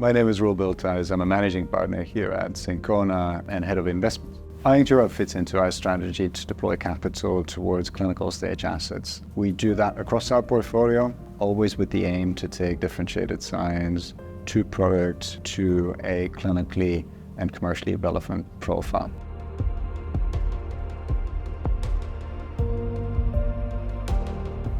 My name is Roel Bulthuis. I'm a managing partner here at Syncona and head of investments. iOnctura fits into our strategy to deploy capital towards clinical stage assets. We do that across our portfolio, always with the aim to take differentiated science to product to a clinically and commercially relevant profile.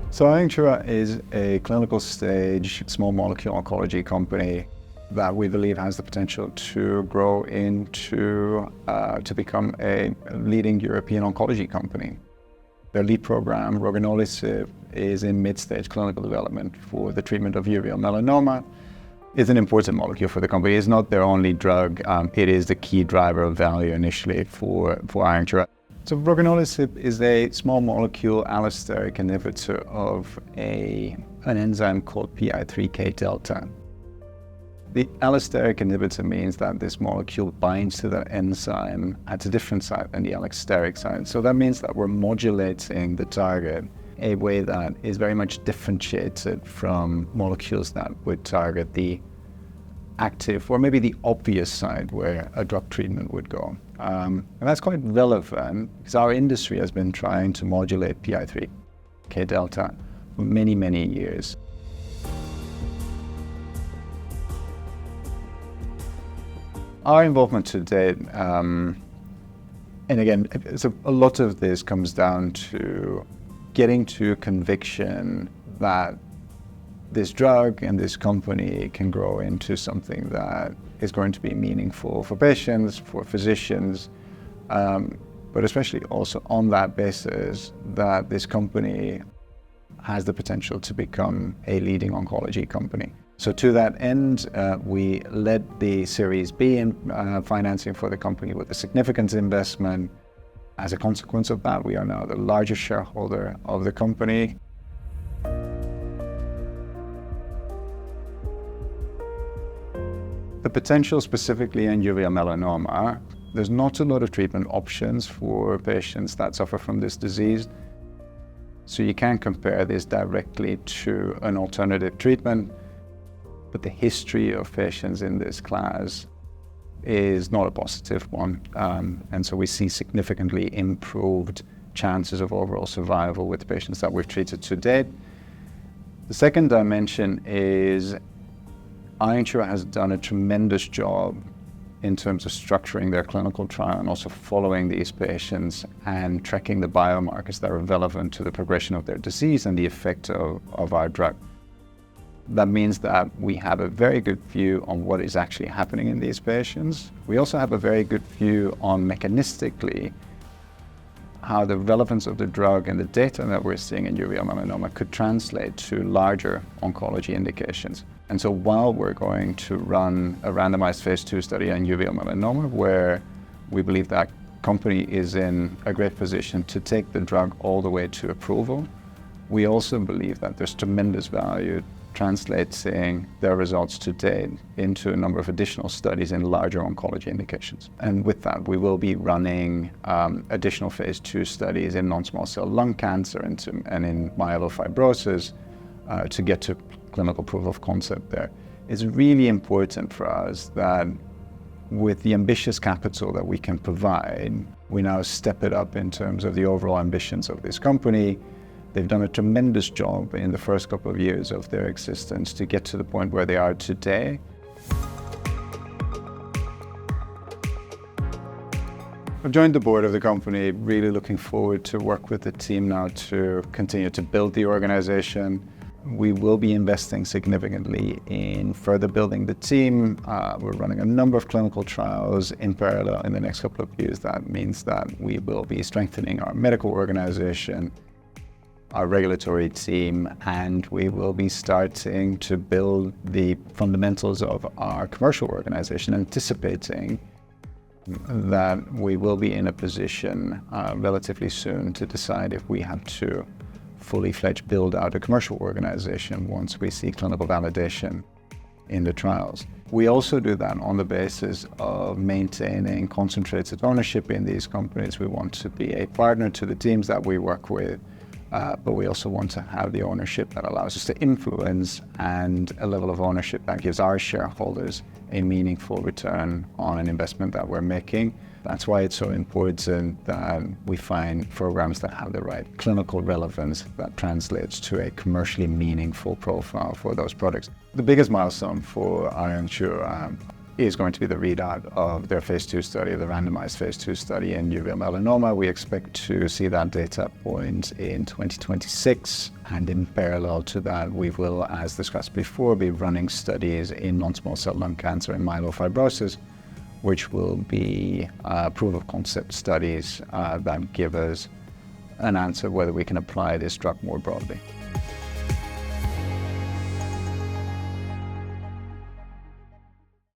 So iOnctura is a clinical stage small molecule oncology company that we believe has the potential to grow into to become a leading European oncology company. Their lead program, roginolisib, is in mid-stage clinical development for the treatment of uveal melanoma. It's an important molecule for the company. It's not their only drug. It is the key driver of value initially for iOnctura. So roginolisib is a small molecule allosteric inhibitor of an enzyme called PI3K delta. The allosteric inhibitor means that this molecule binds to the enzyme at a different site than the allosteric site. So that means that we're modulating the target in a way that is very much differentiated from molecules that would target the active or maybe the obvious site where a drug treatment would go. And that's quite relevant because our industry has been trying to modulate PI3K delta for many, many years. Our involvement to date, and again, so a lot of this comes down to getting to conviction that this drug and this company can grow into something that is going to be meaningful for patients, for physicians, but especially also on that basis that this company has the potential to become a leading oncology company. So to that end, we led the Series B in financing for the company with a significant investment. As a consequence of that, we are now the largest shareholder of the company. The potential specifically in uveal melanoma, there's not a lot of treatment options for patients that suffer from this disease. So you can't compare this directly to an alternative treatment. But the history of patients in this class is not a positive one. And so we see significantly improved chances of overall survival with the patients that we've treated to date. The second dimension is iOnctura has done a tremendous job in terms of structuring their clinical trial and also following these patients and tracking the biomarkers that are relevant to the progression of their disease and the effect of our drug. That means that we have a very good view on what is actually happening in these patients. We also have a very good view on mechanistically how the relevance of the drug and the data that we're seeing in uveal melanoma could translate to larger oncology indications. And so while we're going to run a randomized phase 2 study on uveal melanoma, where we believe that company is in a great position to take the drug all the way to approval, we also believe that there's tremendous value translating their results to date into a number of additional studies in larger oncology indications. And with that, we will be running additional phase 2 studies in non-small cell lung cancer and in myelofibrosis to get to clinical proof of concept there. It's really important for us that with the ambitious capital that we can provide, we now step it up in terms of the overall ambitions of this company. They've done a tremendous job in the first couple of years of their existence to get to the point where they are today. I've joined the board of the company, really looking forward to work with the team now to continue to build the organization. We will be investing significantly in further building the team. We're running a number of clinical trials in parallel in the next couple of years. That means that we will be strengthening our medical organization, our regulatory team, and we will be starting to build the fundamentals of our commercial organization, anticipating that we will be in a position relatively soon to decide if we have to fully fledged build out a commercial organization once we see clinical validation in the trials. We also do that on the basis of maintaining concentrated ownership in these companies. We want to be a partner to the teams that we work with but we also want to have the ownership that allows us to influence and a level of ownership that gives our shareholders a meaningful return on an investment that we're making. That's why it's so important that we find programs that have the right clinical relevance that translates to a commercially meaningful profile for those products. The biggest milestone for iOnctura is going to be the readout of their phase 2 study, the randomized phase 2 study in uveal melanoma. We expect to see that data point in 2026. And in parallel to that, we will, as discussed before, be running studies in non-small cell lung cancer and myelofibrosis, which will be proof of concept studies that give us an answer whether we can apply this drug more broadly.